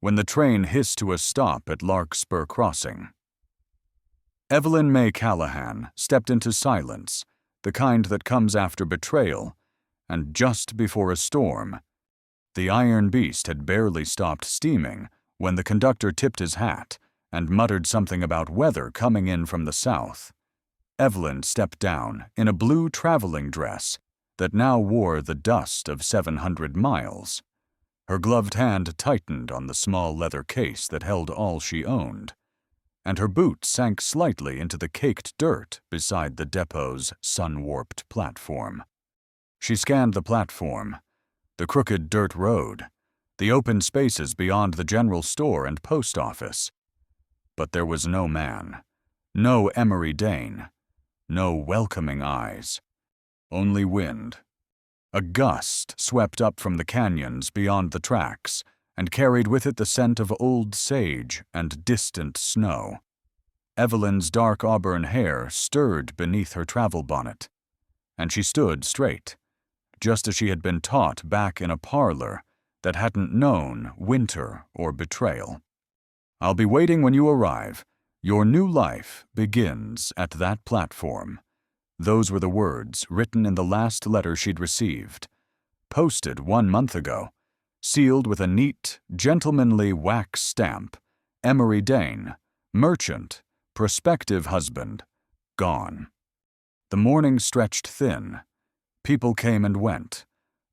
when the train hissed to a stop at Larkspur Crossing. Evelyn May Callahan stepped into silence, the kind that comes after betrayal, and just before a storm. The iron beast had barely stopped steaming when the conductor tipped his hat and muttered something about weather coming in from the south. Evelyn stepped down in a blue traveling dress that now wore the dust of 700 miles. Her gloved hand tightened on the small leather case that held all she owned, and her boot sank slightly into the caked dirt beside the depot's sun-warped platform. She scanned the platform, the crooked dirt road, the open spaces beyond the general store and post office. But there was no man, no Emery Dane, no welcoming eyes, only wind. A gust swept up from the canyons beyond the tracks and carried with it the scent of old sage and distant snow. Evelyn's dark auburn hair stirred beneath her travel bonnet, and she stood straight, just as she had been taught back in a parlor that hadn't known winter or betrayal. "I'll be waiting when you arrive. Your new life begins at that platform." Those were the words written in the last letter she'd received, posted 1 month ago, sealed with a neat, gentlemanly wax stamp. Emery Dane, merchant, prospective husband, gone. The morning stretched thin. People came and went.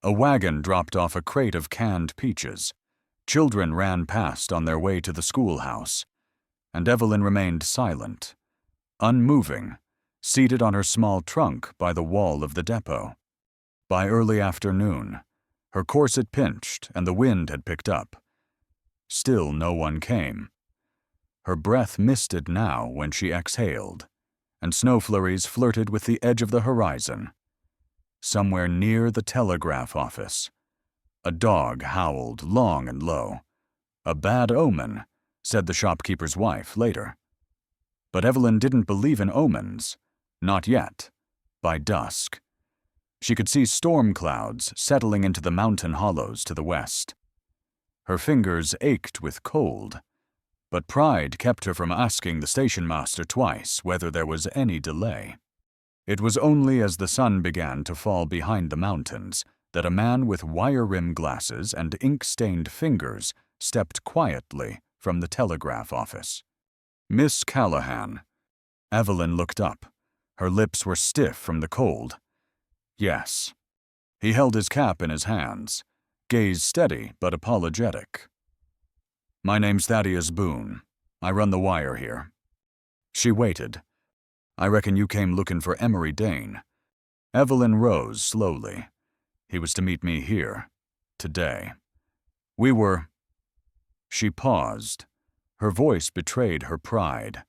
A wagon dropped off a crate of canned peaches. Children ran past on their way to the schoolhouse. And Evelyn remained silent, unmoving, seated on her small trunk by the wall of the depot. By early afternoon, her corset pinched and the wind had picked up. Still no one came. Her breath misted now when she exhaled, and snow flurries flirted with the edge of the horizon. Somewhere near the telegraph office, a dog howled long and low. A bad omen, said the shopkeeper's wife later. But Evelyn didn't believe in omens. Not yet. By dusk, she could see storm clouds settling into the mountain hollows to the west. Her fingers ached with cold, but pride kept her from asking the station master twice whether there was any delay. It was only as the sun began to fall behind the mountains that a man with wire-rim glasses and ink-stained fingers stepped quietly from the telegraph office. "Miss Callahan." Evelyn looked up. Her lips were stiff from the cold. "Yes." He held his cap in his hands, gaze steady but apologetic. "My name's Thaddeus Boone. I run the wire here." She waited. "I reckon you came looking for Emery Dane." Evelyn rose slowly. "He was to meet me here, today. We were—" She paused. Her voice betrayed her pride.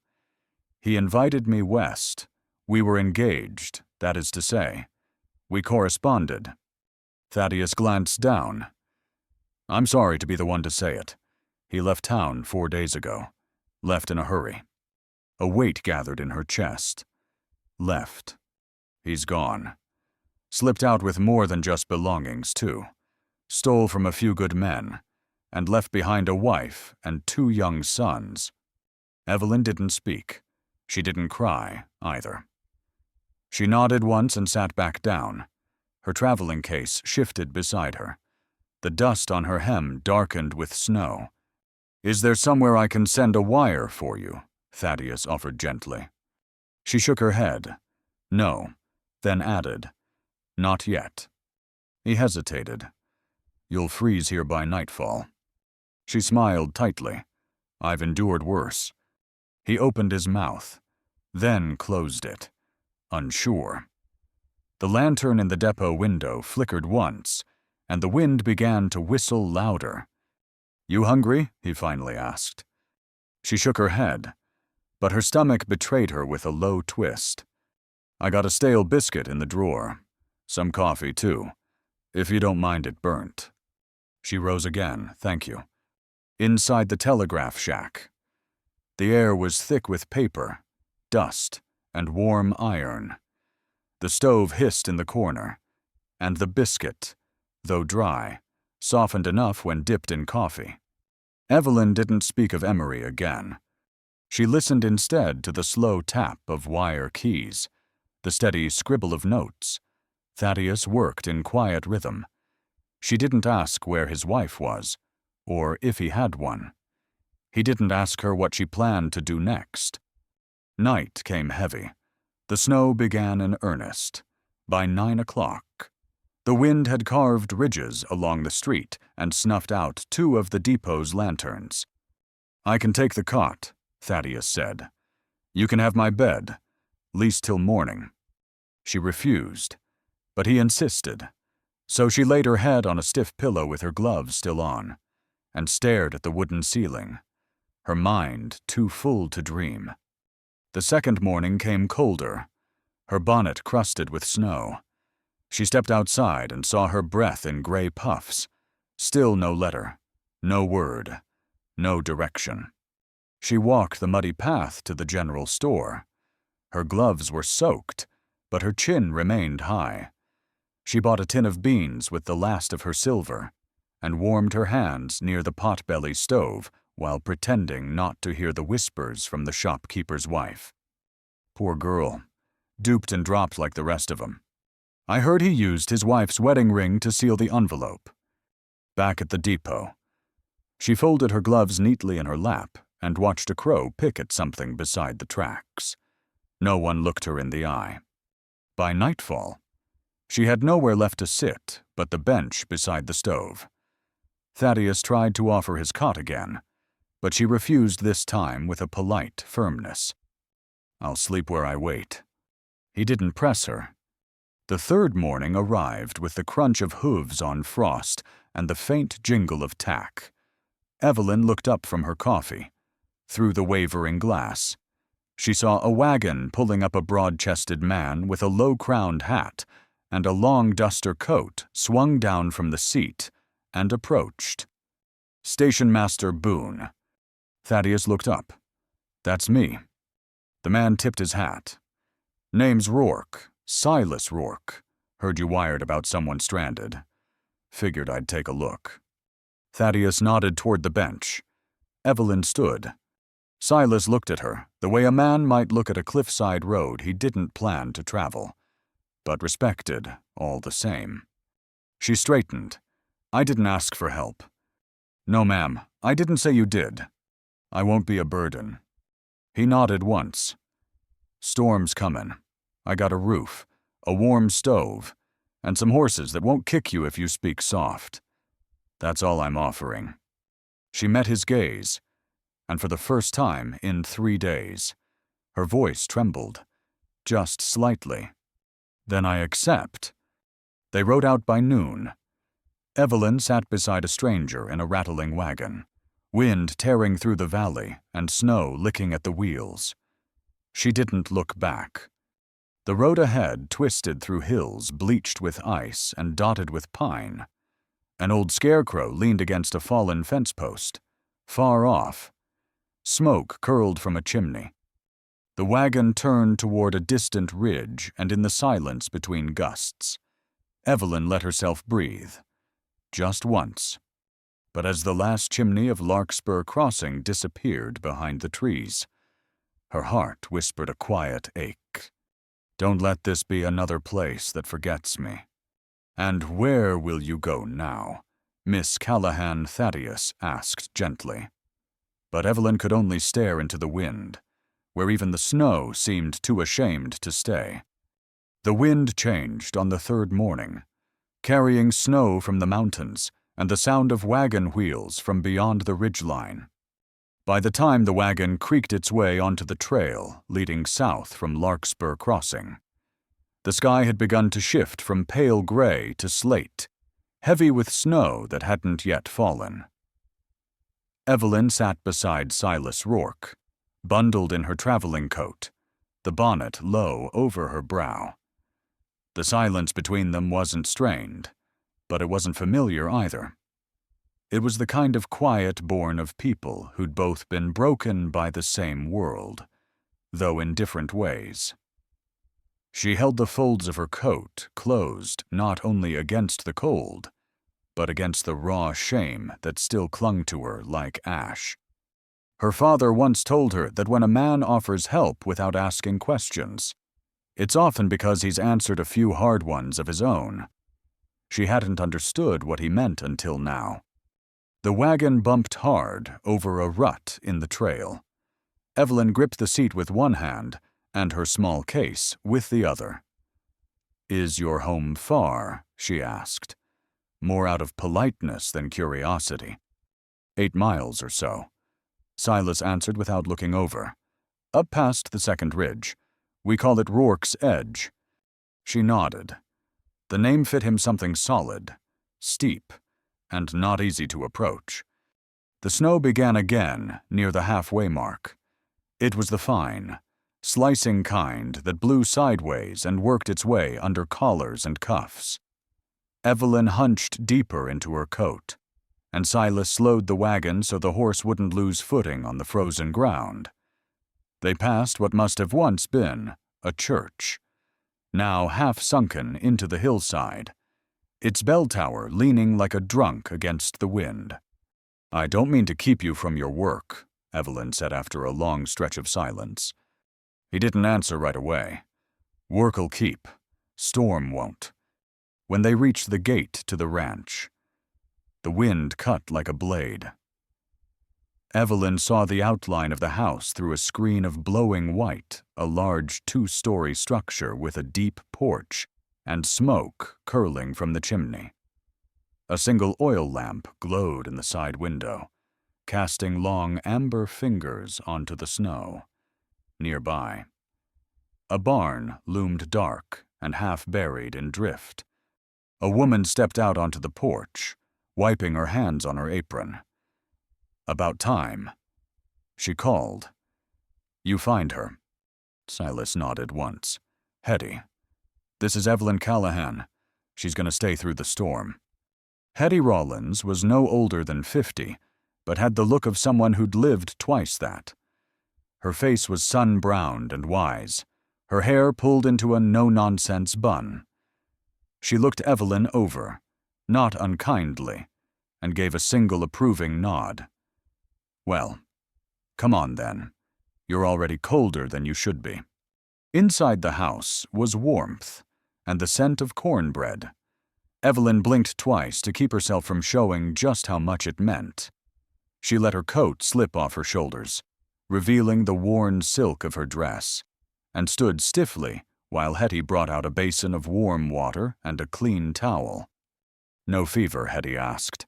"He invited me west. We were engaged, that is to say. We corresponded." Thaddeus glanced down. "I'm sorry to be the one to say it. He left town 4 days ago. Left in a hurry." A weight gathered in her chest. Left. He's gone. Slipped out with more than just belongings, too. Stole from a few good men, and left behind a wife and 2 young sons. Evelyn didn't speak. She didn't cry, either. She nodded once and sat back down. Her traveling case shifted beside her. The dust on her hem darkened with snow. "Is there somewhere I can send a wire for you?" Thaddeus offered gently. She shook her head. "No," then added, "Not yet." He hesitated. "You'll freeze here by nightfall." She smiled tightly. "I've endured worse." He opened his mouth, then closed it, unsure. The lantern in the depot window flickered once, and the wind began to whistle louder. "You hungry?" he finally asked. She shook her head, but her stomach betrayed her with a low twist. "I got a stale biscuit in the drawer. Some coffee, too, if you don't mind it burnt." She rose again, "Thank you." Inside the telegraph shack. The air was thick with paper, dust, and warm iron. The stove hissed in the corner, and the biscuit, though dry, softened enough when dipped in coffee. Evelyn didn't speak of Emery again. She listened instead to the slow tap of wire keys, the steady scribble of notes. Thaddeus worked in quiet rhythm. She didn't ask where his wife was, or if he had one. He didn't ask her what she planned to do next. Night came heavy. The snow began in earnest. By 9 o'clock, the wind had carved ridges along the street and snuffed out 2 of the depot's lanterns. "I can take the cot," Thaddeus said. "You can have my bed, least till morning." She refused, but he insisted, so she laid her head on a stiff pillow with her gloves still on, and stared at the wooden ceiling, her mind too full to dream. The second morning came colder, her bonnet crusted with snow. She stepped outside and saw her breath in gray puffs. Still no letter, no word, no direction. She walked the muddy path to the general store. Her gloves were soaked, but her chin remained high. She bought a tin of beans with the last of her silver, and warmed her hands near the pot-belly stove while pretending not to hear the whispers from the shopkeeper's wife. Poor girl, duped and dropped like the rest of 'em. I heard he used his wife's wedding ring to seal the envelope. Back at the depot, she folded her gloves neatly in her lap and watched a crow pick at something beside the tracks. No one looked her in the eye. By nightfall, she had nowhere left to sit but the bench beside the stove. Thaddeus tried to offer his cot again, but she refused this time with a polite firmness. "I'll sleep where I wait." He didn't press her. The third morning arrived with the crunch of hooves on frost and the faint jingle of tack. Evelyn looked up from her coffee. Through the wavering glass, she saw a wagon pulling up a broad-chested man with a low-crowned hat and a long duster coat swung down from the seat and approached. "Station Master Boone." Thaddeus looked up. "That's me." The man tipped his hat. "Name's Rourke, Silas Rourke. Heard you wired about someone stranded. Figured I'd take a look." Thaddeus nodded toward the bench. Evelyn stood. Silas looked at her, the way a man might look at a cliffside road he didn't plan to travel, but respected all the same. She straightened. "I didn't ask for help." "No, ma'am, I didn't say you did. I won't be a burden." He nodded once. "Storm's comin'. I got a roof, a warm stove, and some horses that won't kick you if you speak soft. That's all I'm offering." She met his gaze, and for the first time in 3 days, her voice trembled, just slightly. "Then I accept." They rode out by noon. Evelyn sat beside a stranger in a rattling wagon, wind tearing through the valley and snow licking at the wheels. She didn't look back. The road ahead twisted through hills bleached with ice and dotted with pine. An old scarecrow leaned against a fallen fence post. Far off, smoke curled from a chimney. The wagon turned toward a distant ridge, and in the silence between gusts, Evelyn let herself breathe. Just once. But as the last chimney of Larkspur Crossing disappeared behind the trees, her heart whispered a quiet ache. "Don't let this be another place that forgets me." "And where will you go now?" Miss Callahan Thaddeus asked gently. But Evelyn could only stare into the wind, where even the snow seemed too ashamed to stay. The wind changed on the third morning, carrying snow from the mountains and the sound of wagon wheels from beyond the ridgeline. By the time the wagon creaked its way onto the trail leading south from Larkspur Crossing, the sky had begun to shift from pale gray to slate, heavy with snow that hadn't yet fallen. Evelyn sat beside Silas Rourke, bundled in her traveling coat, the bonnet low over her brow. The silence between them wasn't strained, but it wasn't familiar either. It was the kind of quiet born of people who'd both been broken by the same world, though in different ways. She held the folds of her coat closed not only against the cold, but against the raw shame that still clung to her like ash. Her father once told her that when a man offers help without asking questions, it's often because he's answered a few hard ones of his own. She hadn't understood what he meant until now. The wagon bumped hard over a rut in the trail. Evelyn gripped the seat with one hand and her small case with the other. "Is your home far?" she asked, more out of politeness than curiosity. 8 miles or so. Silas answered without looking over. "Up past the second ridge. We call it Rourke's Edge." She nodded. The name fit him something solid, steep, and not easy to approach. The snow began again near the halfway mark. It was the fine, slicing kind that blew sideways and worked its way under collars and cuffs. Evelyn hunched deeper into her coat, and Silas slowed the wagon so the horse wouldn't lose footing on the frozen ground. They passed what must have once been a church, now half sunken into the hillside, its bell tower leaning like a drunk against the wind. "I don't mean to keep you from your work," Evelyn said after a long stretch of silence. He didn't answer right away. "Work'll keep. Storm won't." When they reached the gate to the ranch, the wind cut like a blade. Evelyn saw the outline of the house through a screen of blowing white, a large 2-story structure with a deep porch and smoke curling from the chimney. A single oil lamp glowed in the side window, casting long amber fingers onto the snow. Nearby, a barn loomed dark and half buried in drift. A woman stepped out onto the porch, wiping her hands on her apron. "About time," she called. "You find her." Silas nodded once. "Hetty. This is Evelyn Callahan. She's going to stay through the storm." Hetty Rollins was no older than 50, but had the look of someone who'd lived twice that. Her face was sun-browned and wise, her hair pulled into a no-nonsense bun. She looked Evelyn over, not unkindly, and gave a single approving nod. "Well, come on then. You're already colder than you should be." Inside the house was warmth and the scent of cornbread. Evelyn blinked twice to keep herself from showing just how much it meant. She let her coat slip off her shoulders, revealing the worn silk of her dress, and stood stiffly while Hetty brought out a basin of warm water and a clean towel. "No fever?" Hetty asked.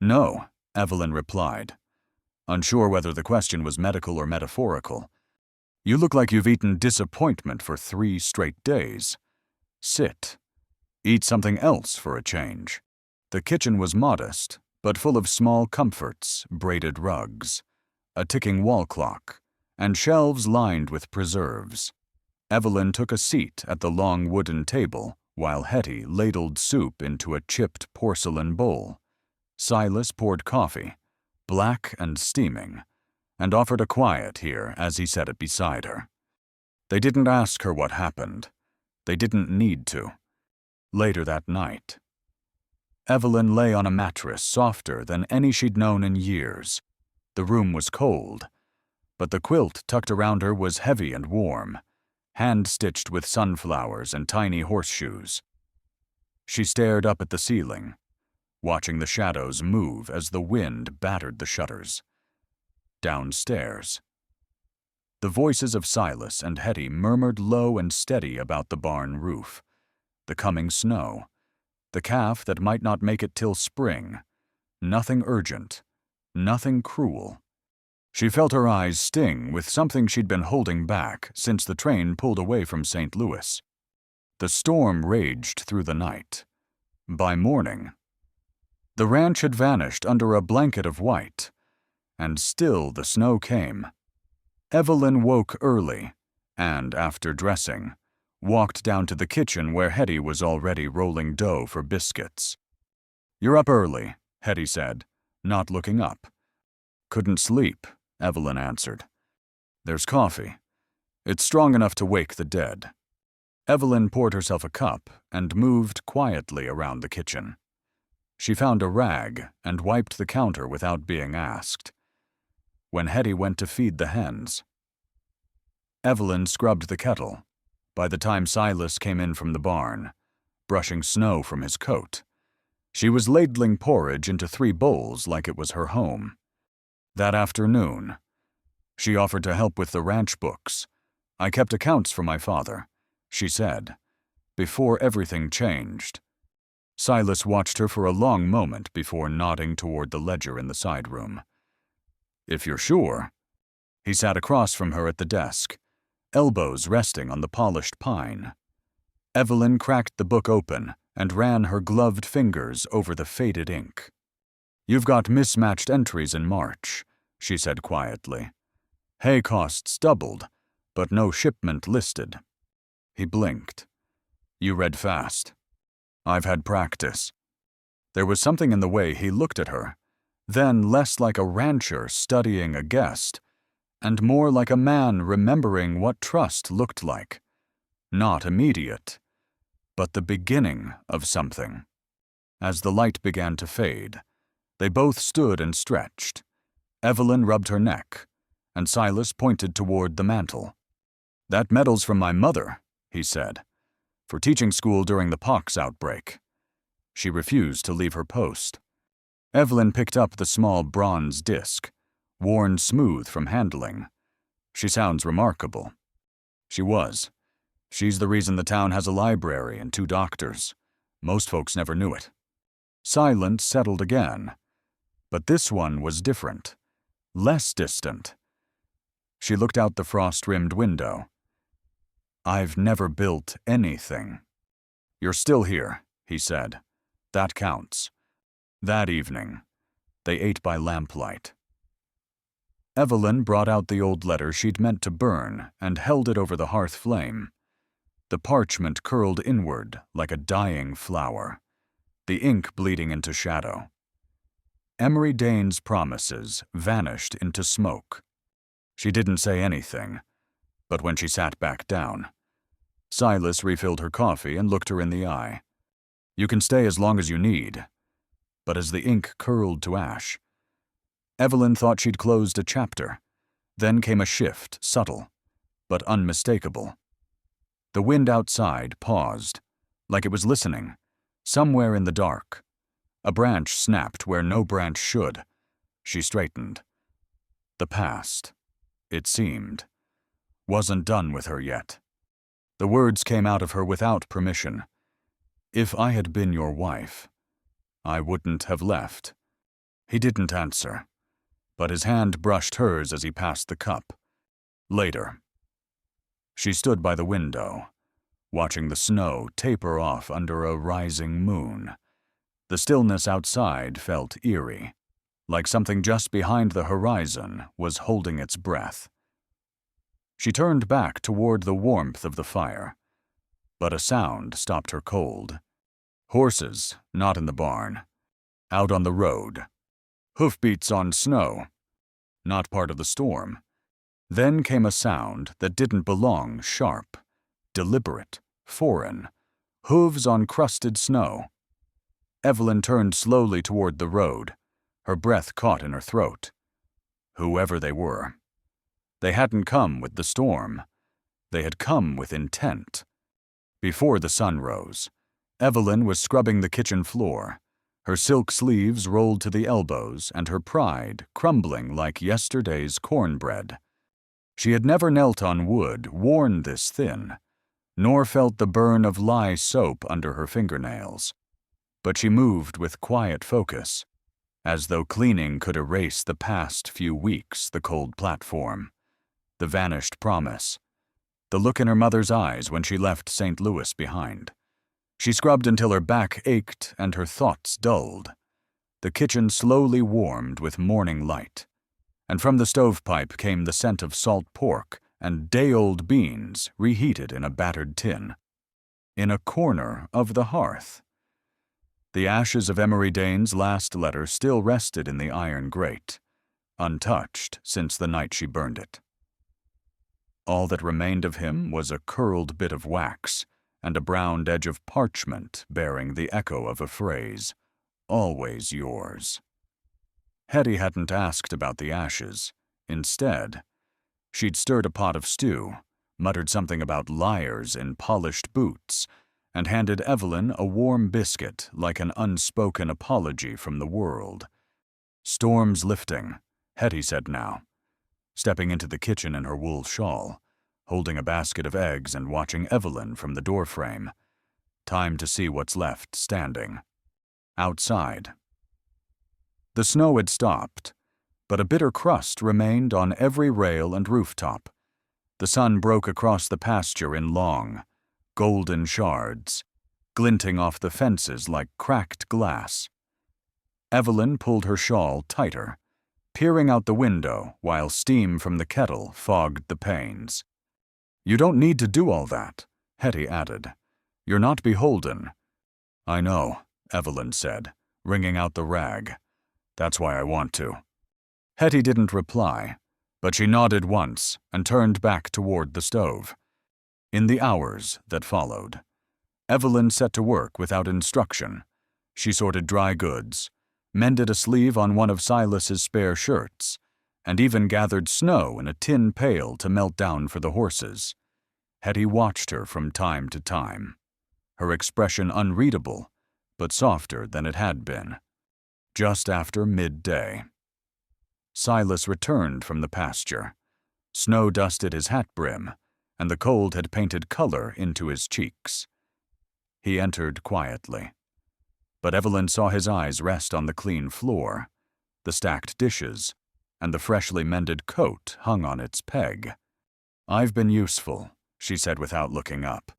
"No," Evelyn replied, unsure whether the question was medical or metaphorical. "You look like you've eaten disappointment for 3 straight days. Sit. Eat something else for a change." The kitchen was modest, but full of small comforts, braided rugs, a ticking wall clock, and shelves lined with preserves. Evelyn took a seat at the long wooden table while Hetty ladled soup into a chipped porcelain bowl. Silas poured coffee, black and steaming, and offered a quiet here as he set it beside her. They didn't ask her what happened. They didn't need to. Later that night, Evelyn lay on a mattress softer than any she'd known in years. The room was cold, but the quilt tucked around her was heavy and warm, hand-stitched with sunflowers and tiny horseshoes. She stared up at the ceiling, watching the shadows move as the wind battered the shutters. Downstairs, the voices of Silas and Hetty murmured low and steady about the barn roof, the coming snow, the calf that might not make it till spring. Nothing urgent, nothing cruel. She felt her eyes sting with something she'd been holding back since the train pulled away from St. Louis. The storm raged through the night. By morning, the ranch had vanished under a blanket of white, and still the snow came. Evelyn woke early, and, after dressing, walked down to the kitchen where Hetty was already rolling dough for biscuits. "You're up early," Hetty said, not looking up. "Couldn't sleep," Evelyn answered. "There's coffee. It's strong enough to wake the dead." Evelyn poured herself a cup and moved quietly around the kitchen. She found a rag and wiped the counter without being asked. When Hetty went to feed the hens, Evelyn scrubbed the kettle. By the time Silas came in from the barn, brushing snow from his coat, she was ladling porridge into 3 bowls like it was her home. That afternoon, she offered to help with the ranch books. "I kept accounts for my father," she said, before everything changed. Silas watched her for a long moment before nodding toward the ledger in the side room. "If you're sure." He sat across from her at the desk, elbows resting on the polished pine. Evelyn cracked the book open and ran her gloved fingers over the faded ink. "You've got mismatched entries in March," she said quietly. "Hay costs doubled, but no shipment listed." He blinked. "You read fast." "I've had practice." There was something in the way he looked at her, then less like a rancher studying a guest, and more like a man remembering what trust looked like. Not immediate, but the beginning of something. As the light began to fade, they both stood and stretched. Evelyn rubbed her neck, and Silas pointed toward the mantel. "That medal's from my mother," he said, "for teaching school during the pox outbreak." She refused to leave her post. Evelyn picked up the small bronze disc, worn smooth from handling. "She sounds remarkable." She was. "She's the reason the town has a library and 2 doctors. Most folks never knew it." Silence settled again, but this one was different, less distant. She looked out the frost-rimmed window. "I've never built anything." "You're still here," he said. "That counts." That evening, they ate by lamplight. Evelyn brought out the old letter she'd meant to burn and held it over the hearth flame. The parchment curled inward like a dying flower, the ink bleeding into shadow. Emery Dane's promises vanished into smoke. She didn't say anything, but when she sat back down, Silas refilled her coffee and looked her in the eye. "You can stay as long as you need." But as the ink curled to ash, Evelyn thought she'd closed a chapter. Then came a shift, subtle, but unmistakable. The wind outside paused, like it was listening, somewhere in the dark. A branch snapped where no branch should. She straightened. The past, it seemed, wasn't done with her yet. The words came out of her without permission. "If I had been your wife, I wouldn't have left." He didn't answer, but his hand brushed hers as he passed the cup. "Later." She stood by the window, watching the snow taper off under a rising moon. The stillness outside felt eerie, like something just behind the horizon was holding its breath. She turned back toward the warmth of the fire, but a sound stopped her cold. Horses, not in the barn. Out on the road. Hoofbeats on snow. Not part of the storm. Then came a sound that didn't belong, sharp, deliberate, foreign. Hooves on crusted snow. Evelyn turned slowly toward the road, her breath caught in her throat. Whoever they were. They hadn't come with the storm. They had come with intent. Before the sun rose, Evelyn was scrubbing the kitchen floor, her silk sleeves rolled to the elbows and her pride crumbling like yesterday's cornbread. She had never knelt on wood worn this thin, nor felt the burn of lye soap under her fingernails. But she moved with quiet focus, as though cleaning could erase the past few weeks, the cold platform, the vanished promise, the look in her mother's eyes when she left St. Louis behind. She scrubbed until her back ached and her thoughts dulled. The kitchen slowly warmed with morning light, and from the stovepipe came the scent of salt pork and day-old beans reheated in a battered tin. In a corner of the hearth, the ashes of Emery Dane's last letter still rested in the iron grate, untouched since the night she burned it. All that remained of him was a curled bit of wax and a browned edge of parchment bearing the echo of a phrase, always yours. Hetty hadn't asked about the ashes. Instead, she'd stirred a pot of stew, muttered something about liars in polished boots, and handed Evelyn a warm biscuit like an unspoken apology from the world. "Storm's lifting," Hetty said now, stepping into the kitchen in her wool shawl, holding a basket of eggs and watching Evelyn from the doorframe. Time to see what's left standing. Outside. The snow had stopped, but a bitter crust remained on every rail and rooftop. The sun broke across the pasture in long, golden shards, glinting off the fences like cracked glass. Evelyn pulled her shawl tighter, peering out the window while steam from the kettle fogged the panes. "You don't need to do all that," Hetty added. "You're not beholden." "I know," Evelyn said, wringing out the rag. "That's why I want to." Hetty didn't reply, but she nodded once and turned back toward the stove. In the hours that followed, Evelyn set to work without instruction. She sorted dry goods, mended a sleeve on one of Silas's spare shirts, and even gathered snow in a tin pail to melt down for the horses. Hetty watched her from time to time, her expression unreadable, but softer than it had been. Just after midday, Silas returned from the pasture. Snow dusted his hat brim, and the cold had painted color into his cheeks. He entered quietly, but Evelyn saw his eyes rest on the clean floor, the stacked dishes, and the freshly mended coat hung on its peg. "I've been useful," she said without looking up.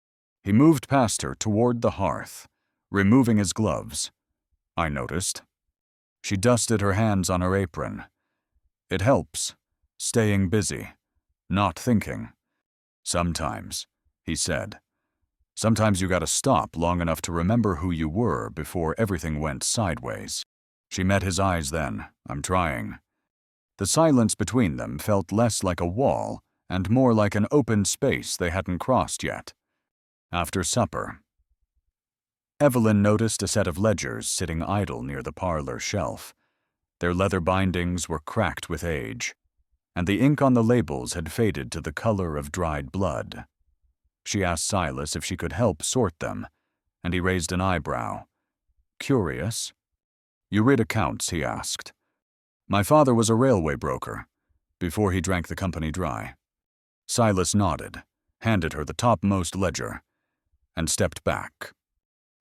He moved past her toward the hearth, removing his gloves. "I noticed." She dusted her hands on her apron. "It helps, staying busy, not thinking." "Sometimes," he said. "Sometimes you gotta stop long enough to remember who you were before everything went sideways." She met his eyes then. "I'm trying." The silence between them felt less like a wall and more like an open space they hadn't crossed yet. After supper, Evelyn noticed a set of ledgers sitting idle near the parlor shelf. Their leather bindings were cracked with age, and the ink on the labels had faded to the color of dried blood. She asked Silas if she could help sort them, and he raised an eyebrow. "Curious?" "You read accounts?" he asked. "My father was a railway broker, before he drank the company dry." Silas nodded, handed her the topmost ledger, and stepped back.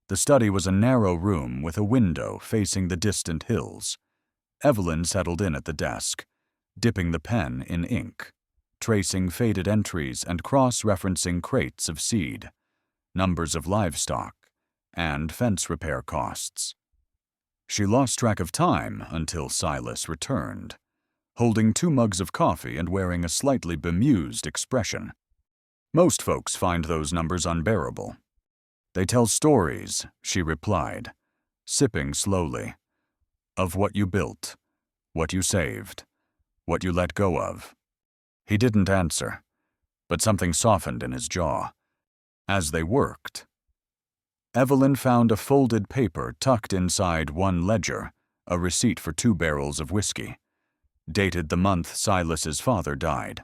The study was a narrow room with a window facing the distant hills. Evelyn settled in at the desk, dipping the pen in ink, tracing faded entries and cross-referencing crates of seed, numbers of livestock, and fence repair costs. She lost track of time until Silas returned, holding 2 mugs of coffee and wearing a slightly bemused expression. "Most folks find those numbers unbearable." "They tell stories," she replied, sipping slowly, "of what you built, what you saved, what you let go of." He didn't answer, but something softened in his jaw. As they worked, Evelyn found a folded paper tucked inside one ledger, a receipt for 2 barrels of whiskey, dated the month Silas's father died.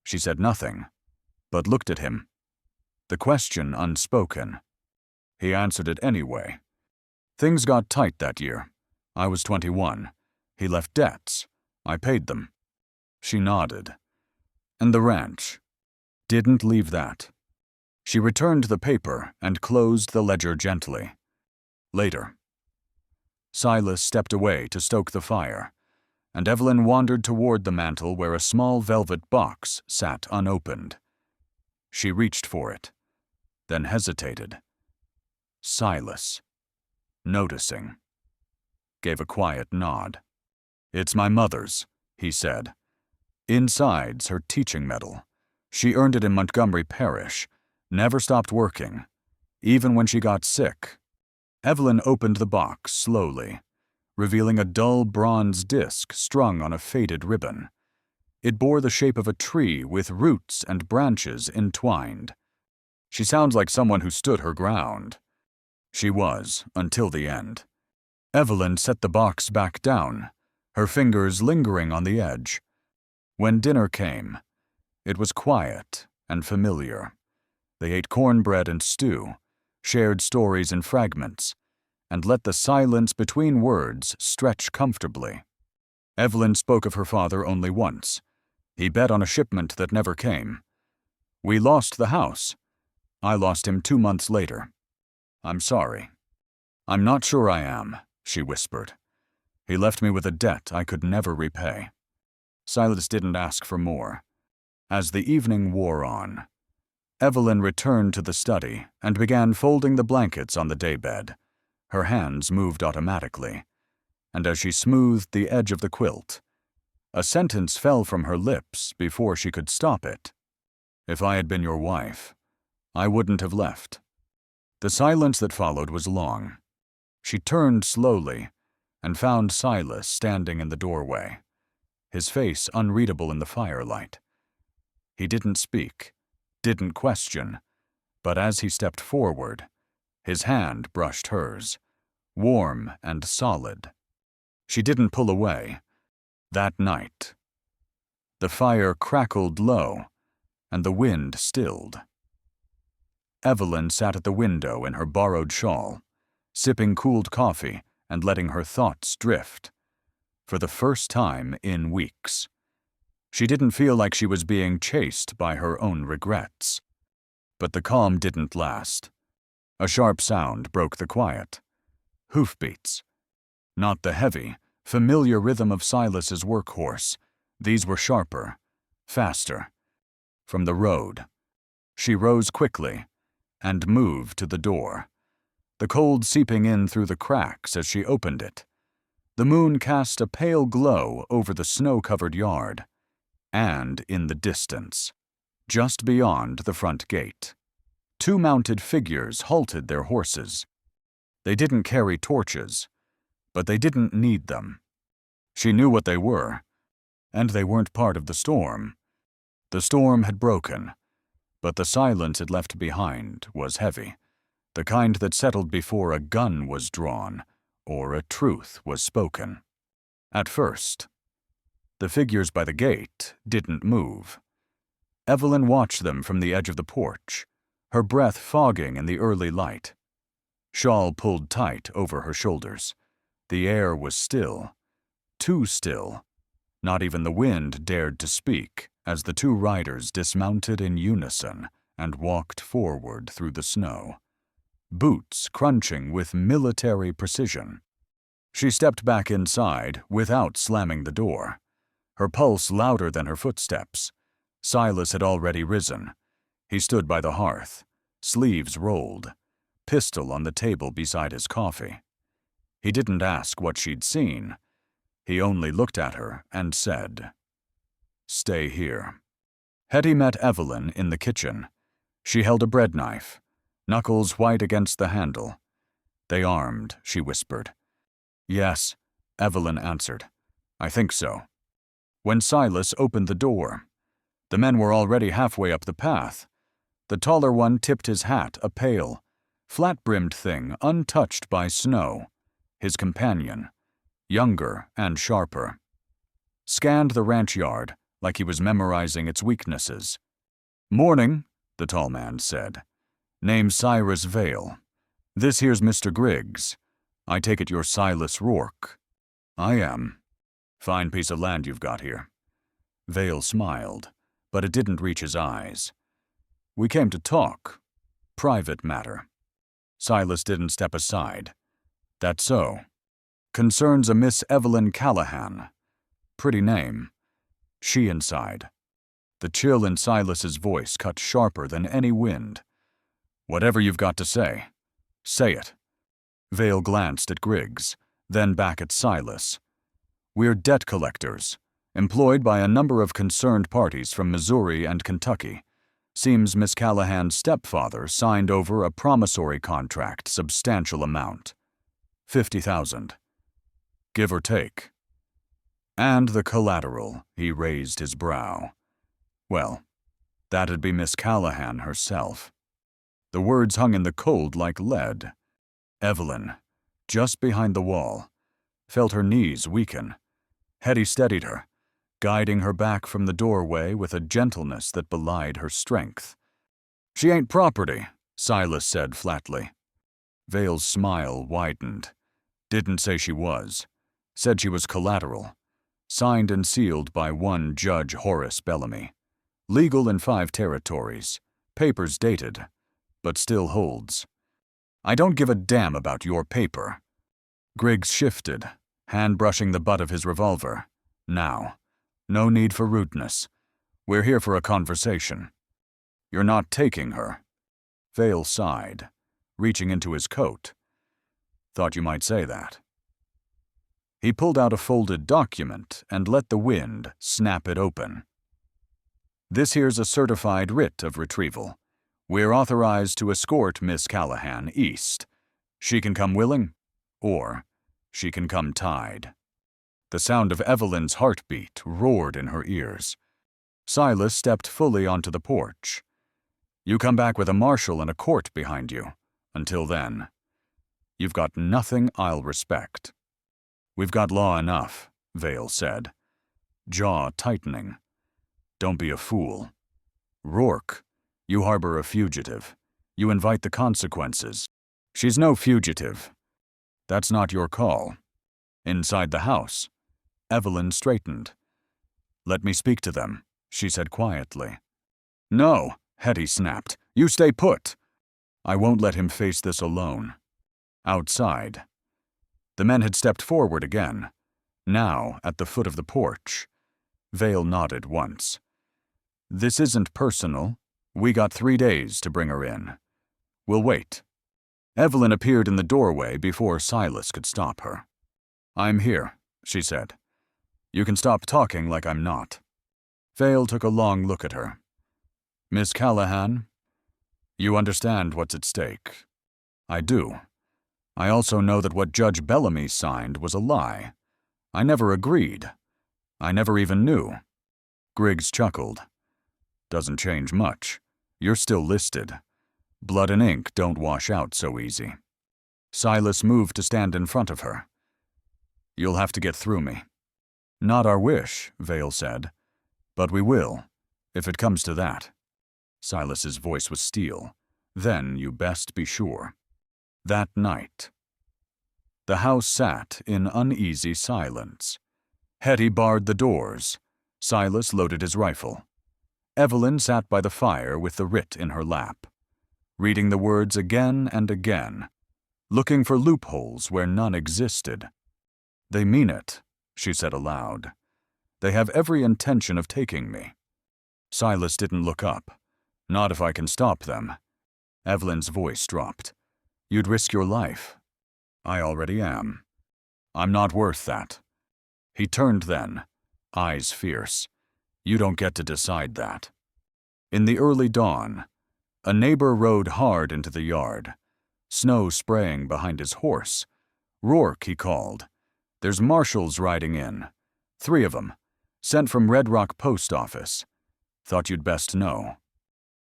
She said nothing, but looked at him, the question unspoken. He answered it anyway. "Things got tight that year. I was 21. He left debts. I paid them." She nodded. "And the ranch?" "Didn't leave that." She returned the paper and closed the ledger gently. Later. Silas stepped away to stoke the fire, and Evelyn wandered toward the mantel where a small velvet box sat unopened. She reached for it, then hesitated. Silas, noticing, gave a quiet nod. "It's my mother's," he said. "Inside's her teaching medal. She earned it in Montgomery Parish. Never stopped working, even when she got sick." Evelyn opened the box slowly, revealing a dull bronze disc strung on a faded ribbon. It bore the shape of a tree with roots and branches entwined. "She sounds like someone who stood her ground." She was, until the end. Evelyn set the box back down, her fingers lingering on the edge. When dinner came, it was quiet and familiar. They ate cornbread and stew, shared stories in fragments, and let the silence between words stretch comfortably. Evelyn spoke of her father only once. He bet on a shipment that never came. We lost the house. I lost him 2 months later. I'm sorry. I'm not sure I am, she whispered. He left me with a debt I could never repay. Silas didn't ask for more. As the evening wore on, Evelyn returned to the study and began folding the blankets on the daybed. Her hands moved automatically, and as she smoothed the edge of the quilt, a sentence fell from her lips before she could stop it. If I had been your wife, I wouldn't have left. The silence that followed was long. She turned slowly and found Silas standing in the doorway, his face unreadable in the firelight. He didn't speak, didn't question, but as he stepped forward, his hand brushed hers, warm and solid. She didn't pull away. That night, the fire crackled low, and the wind stilled. Evelyn sat at the window in her borrowed shawl, sipping cooled coffee and letting her thoughts drift. For the first time in weeks, she didn't feel like she was being chased by her own regrets. But the calm didn't last. A sharp sound broke the quiet. Hoofbeats. Not the heavy, familiar rhythm of Silas's workhorse. These were sharper, faster. From the road. She rose quickly and moved to the door, the cold seeping in through the cracks as she opened it. The moon cast a pale glow over the snow-covered yard, and in the distance, just beyond the front gate, 2 mounted figures halted their horses. They didn't carry torches, but they didn't need them. She knew what they were, and they weren't part of the storm. The storm had broken, but the silence it left behind was heavy, the kind that settled before a gun was drawn or a truth was spoken. At first, the figures by the gate didn't move. Evelyn watched them from the edge of the porch, her breath fogging in the early light. Shawl pulled tight over her shoulders. The air was still, too still. Not even the wind dared to speak as the 2 riders dismounted in unison and walked forward through the snow, boots crunching with military precision. She stepped back inside without slamming the door, her pulse louder than her footsteps. Silas had already risen. He stood by the hearth, sleeves rolled, pistol on the table beside his coffee. He didn't ask what she'd seen. He only looked at her and said, "Stay here." Hetty met Evelyn in the kitchen. She held a bread knife, knuckles white against the handle. "They armed," she whispered. "Yes," Evelyn answered. "I think so." When Silas opened the door, the men were already halfway up the path. The taller one tipped his hat, a pale, flat-brimmed thing untouched by snow. His companion, younger and sharper, scanned the ranch yard like he was memorizing its weaknesses. "Morning," the tall man said. "Name's Cyrus Vale. This here's Mr. Griggs. I take it you're Silas Rourke." "I am. Fine piece of land you've got here." Vale smiled, but it didn't reach his eyes. "We came to talk. Private matter." Silas didn't step aside. "That's so. Concerns a Miss Evelyn Callahan. Pretty name." She inside. The chill in Silas's voice cut sharper than any wind. "Whatever you've got to say, say it." Vale glanced at Griggs, then back at Silas. "We're debt collectors, employed by a number of concerned parties from Missouri and Kentucky. Seems Miss Callahan's stepfather signed over a promissory contract, substantial amount. 50,000. Give or take. And the collateral," he raised his brow. "Well, that'd be Miss Callahan herself." The words hung in the cold like lead. "Evelyn, just behind the wall, felt her knees weaken. Hetty steadied her, guiding her back from the doorway with a gentleness that belied her strength. "She ain't property," Silas said flatly. Vale's smile widened. "Didn't say she was. Said she was collateral. Signed and sealed by one Judge Horace Bellamy. Legal in 5 territories. Papers dated, but still holds." "I don't give a damn about your paper." Griggs shifted, hand brushing the butt of his revolver. "Now, no need for rudeness. We're here for a conversation." "You're not taking her." Vale sighed, reaching into his coat. "Thought you might say that." He pulled out a folded document and let the wind snap it open. "This here's a certified writ of retrieval. We're authorized to escort Miss Callahan east. She can come willing, or she can come tied." The sound of Evelyn's heartbeat roared in her ears. Silas stepped fully onto the porch. "You come back with a marshal and a court behind you. Until then, you've got nothing I'll respect." "We've got law enough," Vale said, jaw tightening. "Don't be a fool. Rourke, you harbor a fugitive. You invite the consequences. She's no fugitive. That's not your call." Inside the house, Evelyn straightened. "Let me speak to them," she said quietly. "No," Hetty snapped. "You stay put." "I won't let him face this alone." Outside, the men had stepped forward again, now at the foot of the porch. Vale nodded once. "This isn't personal. We got 3 days to bring her in. We'll wait." Evelyn appeared in the doorway before Silas could stop her. "I'm here," she said. "You can stop talking like I'm not." Vale took a long look at her. "Miss Callahan, you understand what's at stake." "I do. I also know that what Judge Bellamy signed was a lie. I never agreed. I never even knew." Griggs chuckled. "Doesn't change much. You're still listed. Blood and ink don't wash out so easy." Silas moved to stand in front of her. "You'll have to get through me." "Not our wish," Vale said. "But we will, if it comes to that." Silas's voice was steel. "Then you best be sure." That night, the house sat in uneasy silence. Hetty barred the doors. Silas loaded his rifle. Evelyn sat by the fire with the writ in her lap, reading the words again and again, looking for loopholes where none existed. "They mean it," she said aloud. "They have every intention of taking me." Silas didn't look up. "Not if I can stop them." Evelyn's voice dropped. "You'd risk your life." "I already am. I'm not worth that." He turned then, eyes fierce. "You don't get to decide that." In the early dawn, a neighbor rode hard into the yard, snow spraying behind his horse. "Rourke," he called. "There's marshals riding in. 3 of 'em, sent from Red Rock Post Office. Thought you'd best know."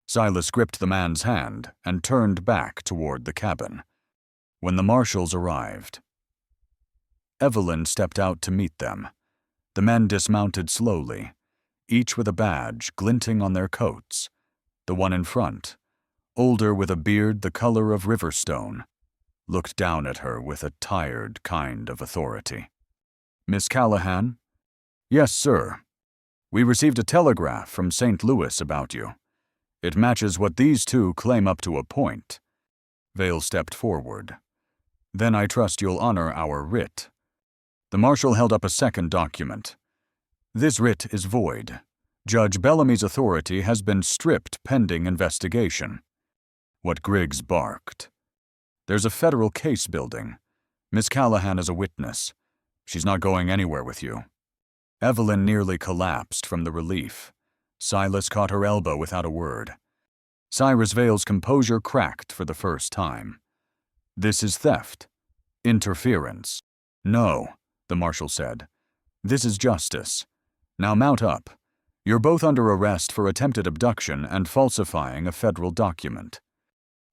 Silas gripped the man's hand and turned back toward the cabin. When the marshals arrived, Evelyn stepped out to meet them. The men dismounted slowly, each with a badge glinting on their coats. The one in front, older with a beard the color of riverstone, looked down at her with a tired kind of authority. "Miss Callahan?" "Yes, sir. We received a telegraph from St. Louis about you. It matches what these 2 claim up to a point." Vale stepped forward. "Then I trust you'll honor our writ." The marshal held up a second document. "This writ is void. Judge Bellamy's authority has been stripped pending investigation." What Griggs barked. "There's a federal case building. Miss Callahan is a witness. She's not going anywhere with you." Evelyn nearly collapsed from the relief. Silas caught her elbow without a word. Cyrus Vale's composure cracked for the first time. "This is theft. Interference." "No," the marshal said. "This is justice. Now mount up. You're both under arrest for attempted abduction and falsifying a federal document."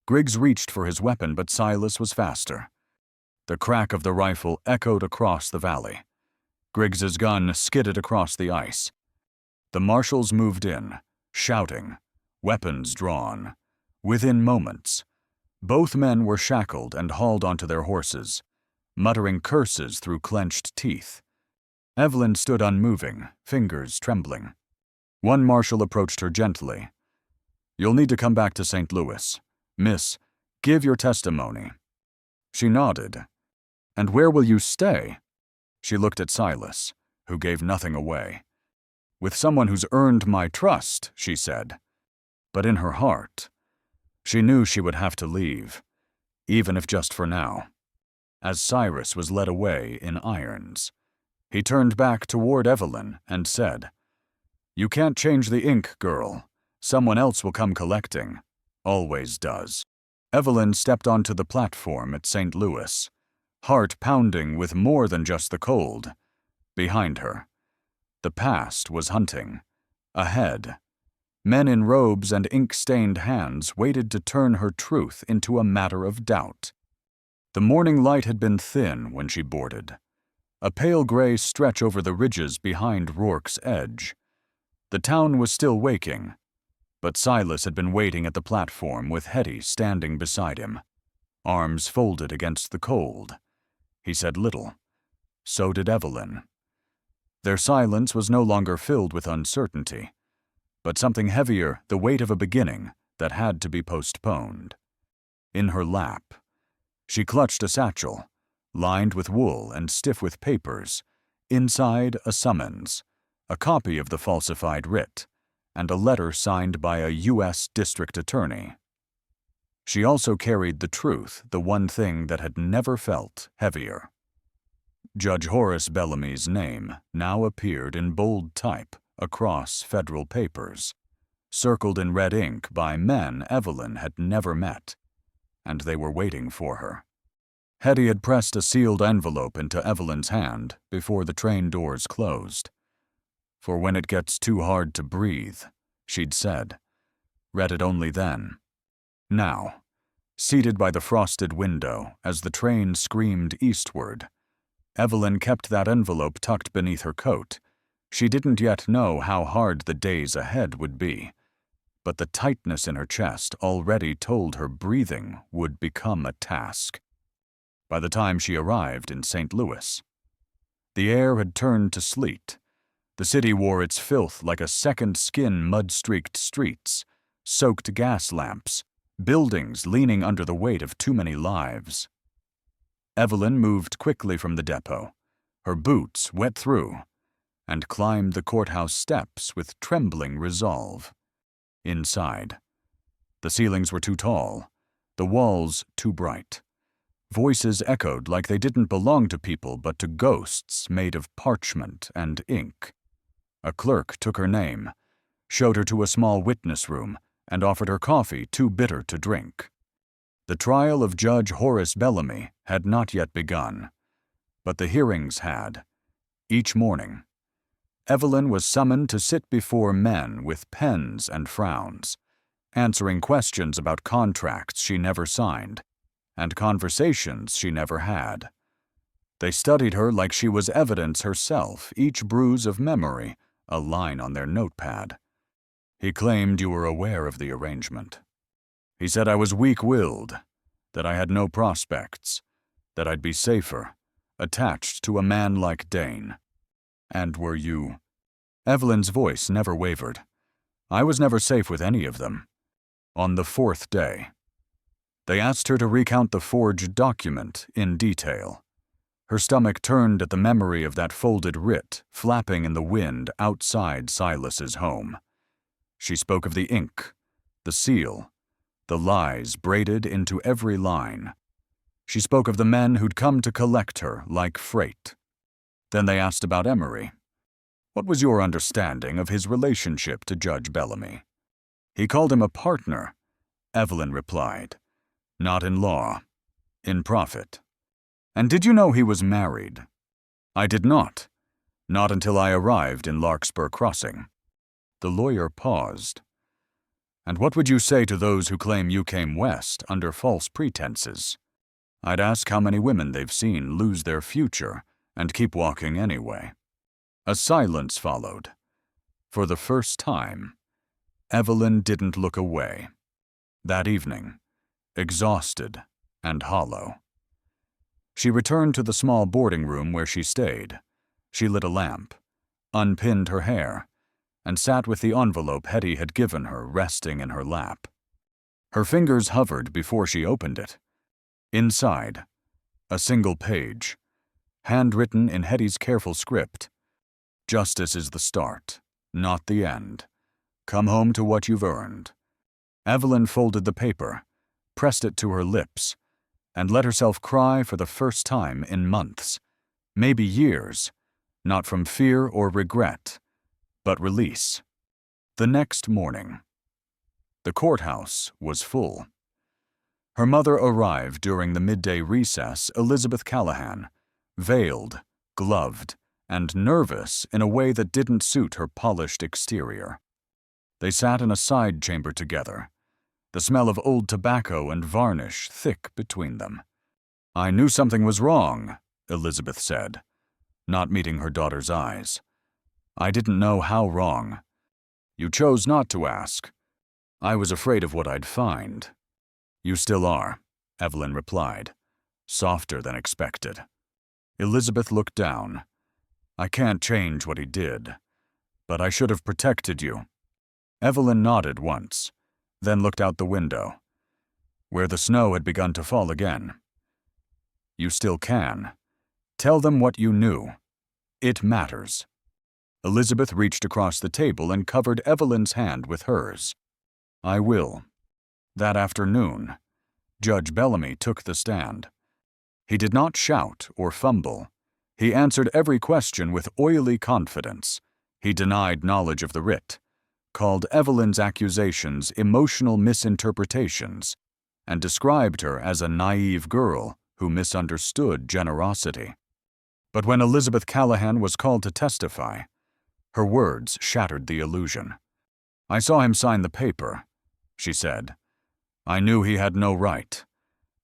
Griggs reached for his weapon, but Silas was faster. The crack of the rifle echoed across the valley. Griggs's gun skidded across the ice. The marshals moved in, shouting, weapons drawn. Within moments, both men were shackled and hauled onto their horses, muttering curses through clenched teeth. Evelyn stood unmoving, fingers trembling. One marshal approached her gently. "You'll need to come back to St. Louis. Miss, give your testimony." She nodded. "And where will you stay?" She looked at Silas, who gave nothing away. "With someone who's earned my trust," she said. But in her heart, she knew she would have to leave, even if just for now. As Cyrus was led away in irons, he turned back toward Evelyn and said, "You can't change the ink, girl. Someone else will come collecting. Always does." Evelyn stepped onto the platform at St. Louis, heart pounding with more than just the cold. Behind her, the past was hunting. Ahead, men in robes and ink-stained hands waited to turn her truth into a matter of doubt. The morning light had been thin when she boarded, a pale gray stretch over the ridges behind Rourke's Edge. The town was still waking, but Silas had been waiting at the platform with Hetty standing beside him, arms folded against the cold. He said little. So did Evelyn. Their silence was no longer filled with uncertainty, but something heavier, the weight of a beginning that had to be postponed. In her lap, she clutched a satchel, lined with wool and stiff with papers, inside a summons, a copy of the falsified writ, and a letter signed by a U.S. district attorney. She also carried the truth, the one thing that had never felt heavier. Judge Horace Bellamy's name now appeared in bold type across federal papers, circled in red ink by men Evelyn had never met, and they were waiting for her. Hetty had pressed a sealed envelope into Evelyn's hand before the train doors closed. "For when it gets too hard to breathe," she'd said. Read it only then. Now, seated by the frosted window as the train screamed eastward, Evelyn kept that envelope tucked beneath her coat. She didn't yet know how hard the days ahead would be, but the tightness in her chest already told her breathing would become a task. By the time she arrived in St. Louis, the air had turned to sleet. The city wore its filth like a second skin, mud-streaked streets, soaked gas lamps, buildings leaning under the weight of too many lives. Evelyn moved quickly from the depot, her boots wet through, and climbed the courthouse steps with trembling resolve. Inside, the ceilings were too tall, the walls too bright. Voices echoed like they didn't belong to people but to ghosts made of parchment and ink. A clerk took her name, showed her to a small witness room, and offered her coffee too bitter to drink. The trial of Judge Horace Bellamy had not yet begun, but the hearings had. Each morning, Evelyn was summoned to sit before men with pens and frowns, answering questions about contracts she never signed and conversations she never had. They studied her like she was evidence herself, each bruise of memory a line on their notepad. "He claimed you were aware of the arrangement. He said I was weak-willed, that I had no prospects, that I'd be safer, attached to a man like Dane. And were you?" Evelyn's voice never wavered. "I was never safe with any of them." On the fourth day, they asked her to recount the forged document in detail. Her stomach turned at the memory of that folded writ flapping in the wind outside Silas's home. She spoke of the ink, the seal, the lies braided into every line. She spoke of the men who'd come to collect her like freight. Then they asked about Emery. "What was your understanding of his relationship to Judge Bellamy?" "He called him a partner," Evelyn replied. "Not in law, in profit." "And did you know he was married?" "I did not. Not until I arrived in Larkspur Crossing." The lawyer paused. "And what would you say to those who claim you came west under false pretenses?" I'd ask how many women they've seen lose their future and keep walking anyway. A silence followed. For the first time, Evelyn didn't look away. That evening, exhausted and hollow. She returned to the small boarding room where she stayed. She lit a lamp, unpinned her hair, and sat with the envelope Hetty had given her resting in her lap. Her fingers hovered before she opened it. Inside, a single page, handwritten in Hetty's careful script. Justice is the start, not the end. Come home to what you've earned. Evelyn folded the paper, pressed it to her lips, and let herself cry for the first time in months, maybe years, not from fear or regret, but release. The next morning, the courthouse was full. Her mother arrived during the midday recess, Elizabeth Callahan, veiled, gloved, and nervous in a way that didn't suit her polished exterior. They sat in a side chamber together, the smell of old tobacco and varnish thick between them. I knew something was wrong, Elizabeth said, not meeting her daughter's eyes. I didn't know how wrong. You chose not to ask. I was afraid of what I'd find. You still are, Evelyn replied, softer than expected. Elizabeth looked down. I can't change what he did, but I should have protected you. Evelyn nodded once, then looked out the window, where the snow had begun to fall again. You still can. Tell them what you knew. It matters. Elizabeth reached across the table and covered Evelyn's hand with hers. I will. That afternoon, Judge Bellamy took the stand. He did not shout or fumble. He answered every question with oily confidence. He denied knowledge of the writ, called Evelyn's accusations emotional misinterpretations, and described her as a naive girl who misunderstood generosity. But when Elizabeth Callahan was called to testify, her words shattered the illusion. I saw him sign the paper, she said. I knew he had no right.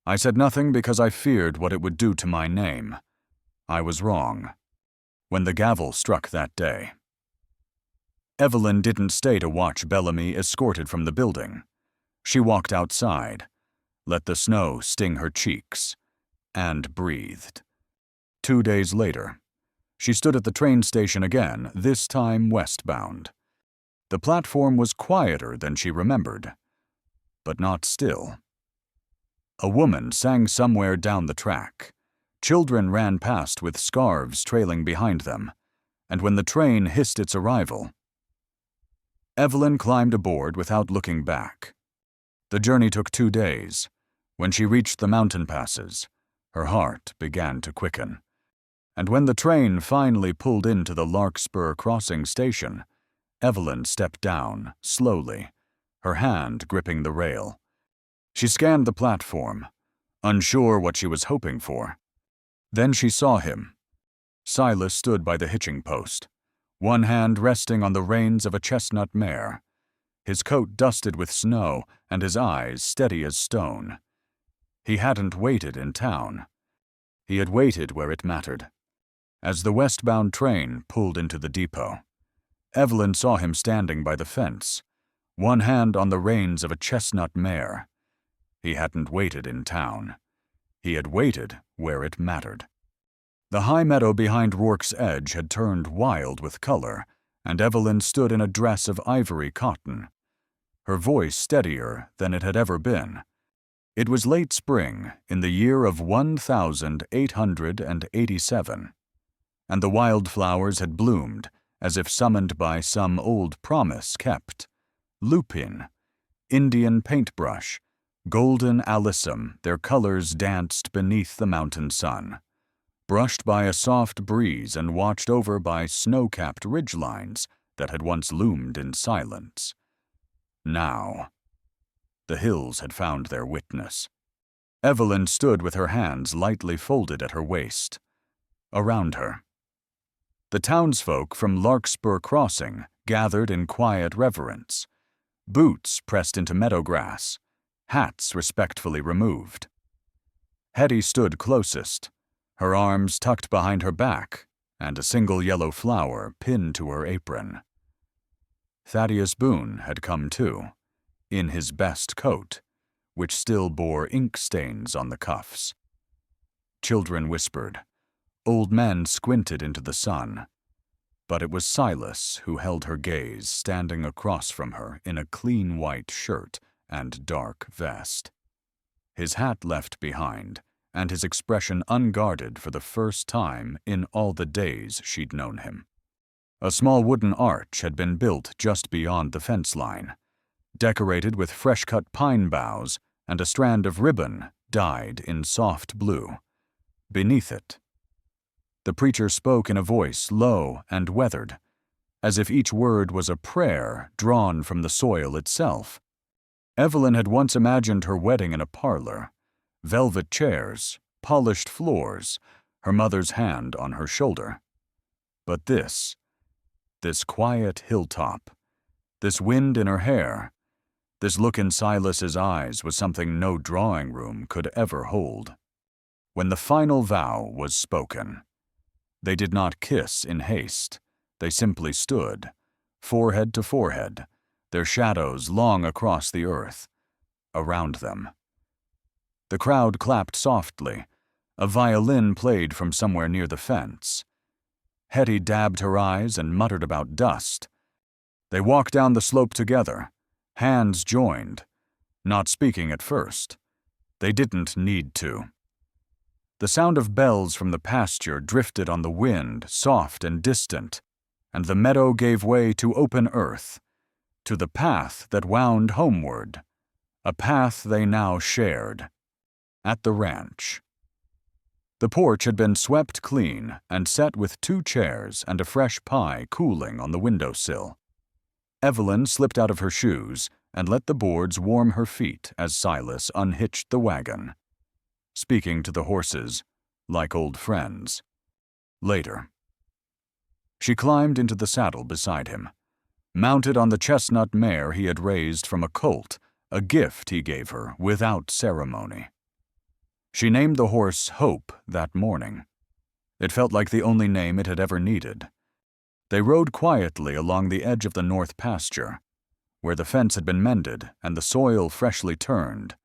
I said nothing because I feared what it would do to my name. I was wrong. When the gavel struck that day. Evelyn didn't stay to watch Bellamy escorted from the building. She walked outside, let the snow sting her cheeks, and breathed. 2 days later, she stood at the train station again, this time westbound. The platform was quieter than she remembered, but not still. A woman sang somewhere down the track. Children ran past with scarves trailing behind them, and when the train hissed its arrival, Evelyn climbed aboard without looking back. The journey took 2 days. When she reached the mountain passes, her heart began to quicken. And when the train finally pulled into the Larkspur Crossing station, Evelyn stepped down, slowly, her hand gripping the rail. She scanned the platform, unsure what she was hoping for. Then she saw him. Silas stood by the hitching post, one hand resting on the reins of a chestnut mare, his coat dusted with snow and his eyes steady as stone. He hadn't waited in town. He had waited where it mattered. As the westbound train pulled into the depot, Evelyn saw him standing by the fence, one hand on the reins of a chestnut mare. He hadn't waited in town. He had waited where it mattered. The high meadow behind Rourke's Edge had turned wild with color, and Evelyn stood in a dress of ivory cotton, her voice steadier than it had ever been. It was late spring in the year of 1887, and the wildflowers had bloomed as if summoned by some old promise kept. Lupin, Indian paintbrush, golden alyssum, their colors danced beneath the mountain sun, brushed by a soft breeze and watched over by snow-capped ridgelines that had once loomed in silence. Now, the hills had found their witness. Evelyn stood with her hands lightly folded at her waist. Around her, the townsfolk from Larkspur Crossing gathered in quiet reverence, boots pressed into meadow grass, hats respectfully removed. Hetty stood closest, her arms tucked behind her back and a single yellow flower pinned to her apron. Thaddeus Boone had come too, in his best coat, which still bore ink stains on the cuffs. Children whispered. Old men squinted into the sun. But it was Silas who held her gaze, standing across from her in a clean white shirt and dark vest. His hat left behind, and his expression unguarded for the first time in all the days she'd known him. A small wooden arch had been built just beyond the fence line, decorated with fresh-cut pine boughs and a strand of ribbon dyed in soft blue. Beneath it, the preacher spoke in a voice low and weathered, as if each word was a prayer drawn from the soil itself. Evelyn had once imagined her wedding in a parlor, velvet chairs, polished floors, her mother's hand on her shoulder. But this quiet hilltop, this wind in her hair, this look in Silas's eyes was something no drawing room could ever hold. When the final vow was spoken, they did not kiss in haste. They simply stood, forehead to forehead, their shadows long across the earth, around them. The crowd clapped softly. A violin played from somewhere near the fence. Hetty dabbed her eyes and muttered about dust. They walked down the slope together, hands joined, not speaking at first. They didn't need to. The sound of bells from the pasture drifted on the wind, soft and distant, and the meadow gave way to open earth, to the path that wound homeward, a path they now shared, at the ranch. The porch had been swept clean and set with 2 chairs and a fresh pie cooling on the windowsill. Evelyn slipped out of her shoes and let the boards warm her feet as Silas unhitched the wagon, speaking to the horses like old friends. Later, she climbed into the saddle beside him, mounted on the chestnut mare he had raised from a colt, a gift he gave her without ceremony. She named the horse Hope that morning. It felt like the only name it had ever needed. They rode quietly along the edge of the north pasture, where the fence had been mended and the soil freshly turned.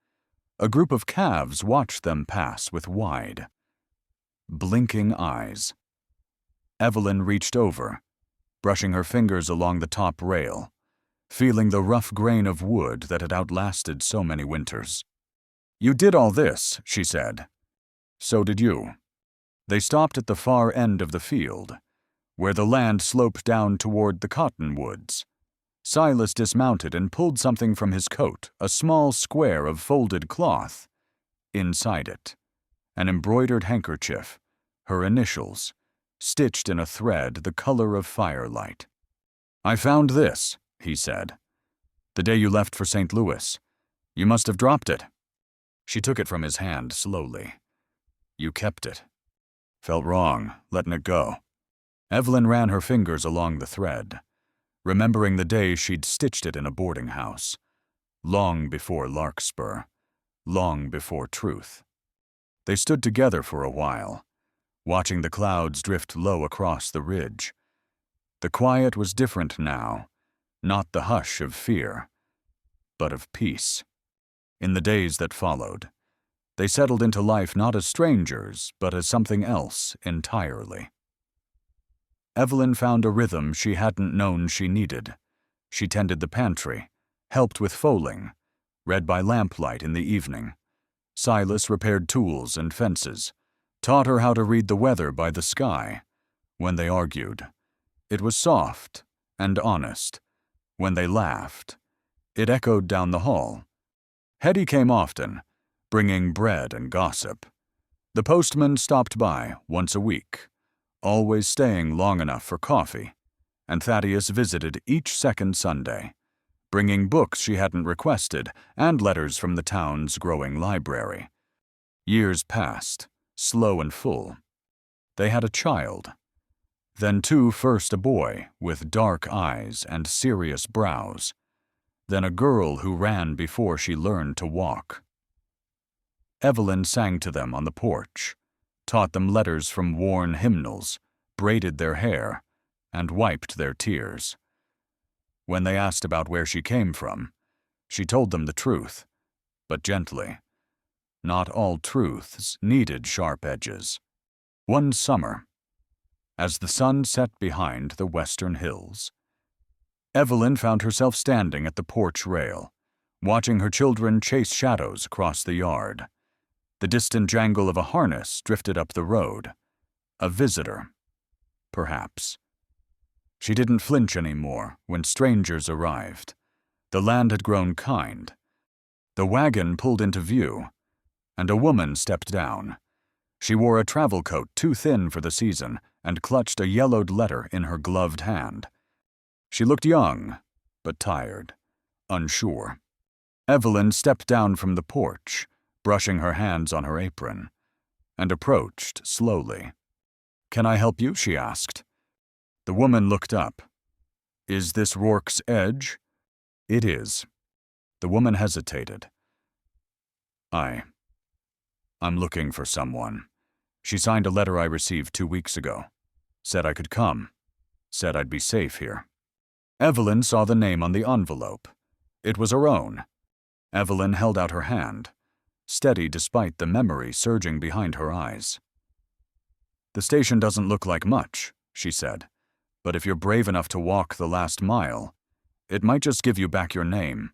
A group of calves watched them pass with wide, blinking eyes. Evelyn reached over, brushing her fingers along the top rail, feeling the rough grain of wood that had outlasted so many winters. "You did all this," she said. "So did you." They stopped at the far end of the field, where the land sloped down toward the cottonwoods. Silas dismounted and pulled something from his coat, a small square of folded cloth. Inside it, an embroidered handkerchief, her initials, stitched in a thread the color of firelight. "I found this," he said, "the day you left for St. Louis. You must have dropped it." She took it from his hand slowly. "You kept it. Felt wrong, letting it go." Evelyn ran her fingers along the thread, remembering the day she'd stitched it in a boarding house, long before Larkspur, long before Truth. They stood together for a while, watching the clouds drift low across the ridge. The quiet was different now, not the hush of fear, but of peace. In the days that followed, they settled into life not as strangers, but as something else entirely. Evelyn found a rhythm she hadn't known she needed. She tended the pantry, helped with foaling, read by lamplight in the evening. Silas repaired tools and fences, taught her how to read the weather by the sky. When they argued, it was soft and honest. When they laughed, it echoed down the hall. Hetty came often, bringing bread and gossip. The postman stopped by once a week, always staying long enough for coffee, and Thaddeus visited each second Sunday, bringing books she hadn't requested and letters from the town's growing library. Years passed, slow and full. They had a child, then 2, first a boy with dark eyes and serious brows, then a girl who ran before she learned to walk. Evelyn sang to them on the porch, taught them letters from worn hymnals, braided their hair, and wiped their tears. When they asked about where she came from, she told them the truth, but gently. Not all truths needed sharp edges. One summer, as the sun set behind the western hills, Evelyn found herself standing at the porch rail, watching her children chase shadows across the yard. The distant jangle of a harness drifted up the road. A visitor, perhaps. She didn't flinch anymore when strangers arrived. The land had grown kind. The wagon pulled into view, and a woman stepped down. She wore a travel coat too thin for the season and clutched a yellowed letter in her gloved hand. She looked young, but tired, unsure. Evelyn stepped down from the porch, brushing her hands on her apron, and approached slowly. "Can I help you?" she asked. The woman looked up. "Is this Rourke's Edge?" "It is." The woman hesitated. I'm looking for someone. She signed a letter I received 2 weeks ago. Said I could come. Said I'd be safe here." Evelyn saw the name on the envelope. It was her own. Evelyn held out her hand, steady despite the memory surging behind her eyes. "The station doesn't look like much," she said, "but if you're brave enough to walk the last mile, it might just give you back your name."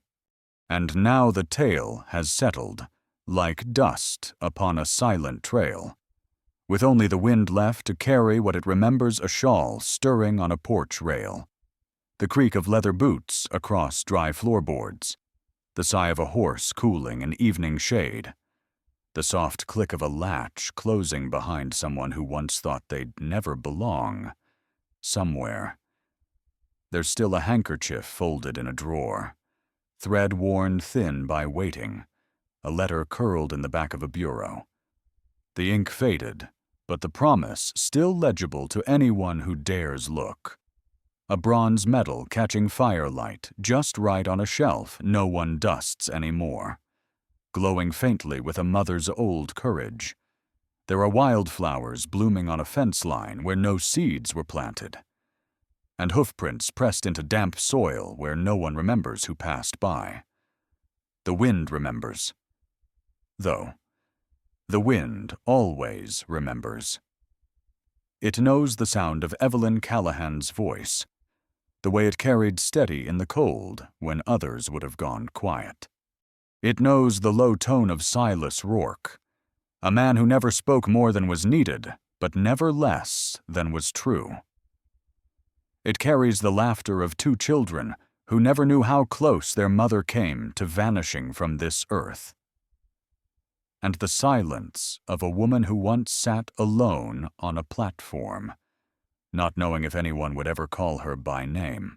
And now the tale has settled, like dust upon a silent trail, with only the wind left to carry what it remembers a shawl stirring on a porch rail, the creak of leather boots across dry floorboards, the sigh of a horse cooling in evening shade, the soft click of a latch closing behind someone who once thought they'd never belong. Somewhere. There's still a handkerchief folded in a drawer, thread worn thin by waiting, a letter curled in the back of a bureau. The ink faded, but the promise still legible to anyone who dares look. A bronze medal catching firelight just right on a shelf no one dusts anymore, glowing faintly with a mother's old courage. There are wildflowers blooming on a fence line where no seeds were planted, and hoofprints pressed into damp soil where no one remembers who passed by. The wind remembers. Though, the wind always remembers. It knows the sound of Evelyn Callahan's voice, the way it carried steady in the cold when others would have gone quiet. It knows the low tone of Silas Rourke, a man who never spoke more than was needed, but never less than was true. It carries the laughter of 2 children who never knew how close their mother came to vanishing from this earth, and the silence of a woman who once sat alone on a platform, not knowing if anyone would ever call her by name.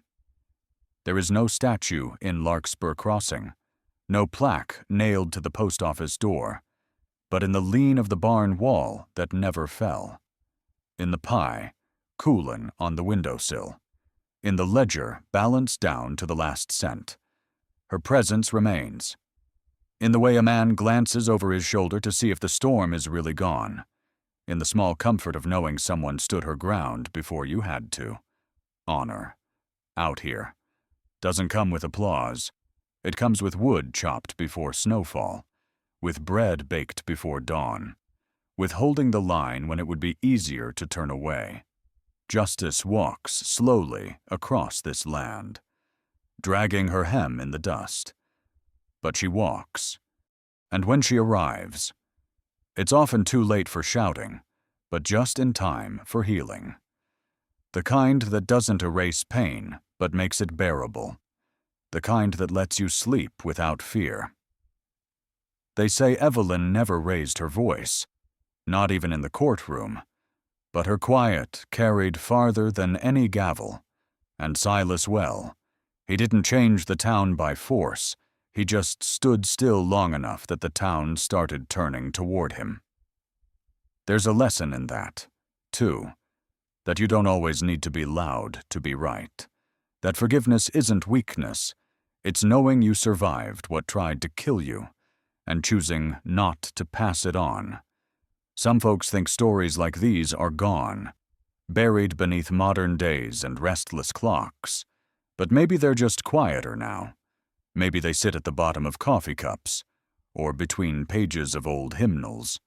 There is no statue in Larkspur Crossing, no plaque nailed to the post office door, but in the lean of the barn wall that never fell, in the pie, coolin' on the windowsill, in the ledger balanced down to the last cent, her presence remains. In the way a man glances over his shoulder to see if the storm is really gone, in the small comfort of knowing someone stood her ground before you had to. Honor, out here, doesn't come with applause. It comes with wood chopped before snowfall, with bread baked before dawn, with holding the line when it would be easier to turn away. Justice walks slowly across this land, dragging her hem in the dust. But she walks, and when she arrives, it's often too late for shouting, but just in time for healing. The kind that doesn't erase pain, but makes it bearable. The kind that lets you sleep without fear. They say Evelyn never raised her voice, not even in the courtroom, but her quiet carried farther than any gavel. And Silas well, he didn't change the town by force, he just stood still long enough that the town started turning toward him. There's a lesson in that, too, that you don't always need to be loud to be right, that forgiveness isn't weakness, it's knowing you survived what tried to kill you, and choosing not to pass it on. Some folks think stories like these are gone, buried beneath modern days and restless clocks. But maybe they're just quieter now. Maybe they sit at the bottom of coffee cups, or between pages of old hymnals,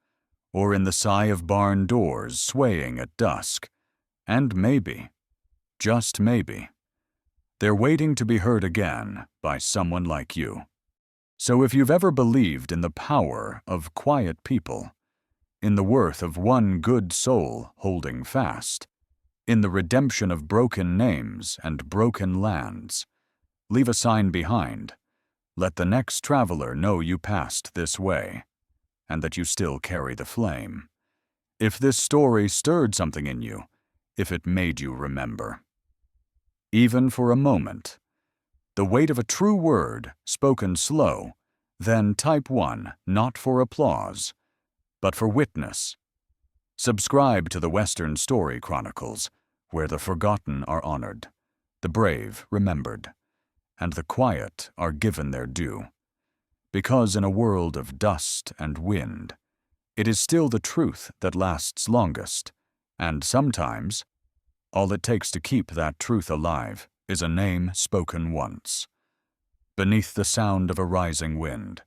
or in the sigh of barn doors swaying at dusk. And maybe, just maybe, they're waiting to be heard again by someone like you. So if you've ever believed in the power of quiet people, in the worth of one good soul holding fast, in the redemption of broken names and broken lands, leave a sign behind. Let the next traveler know you passed this way, and that you still carry the flame. If this story stirred something in you, if it made you remember, even for a moment, the weight of a true word spoken slow, then type 1, not for applause, but for witness. Subscribe to the Western Story Chronicles, where the forgotten are honored, the brave remembered, and the quiet are given their due. Because in a world of dust and wind, it is still the truth that lasts longest, and sometimes, all it takes to keep that truth alive is a name spoken once. Beneath the sound of a rising wind,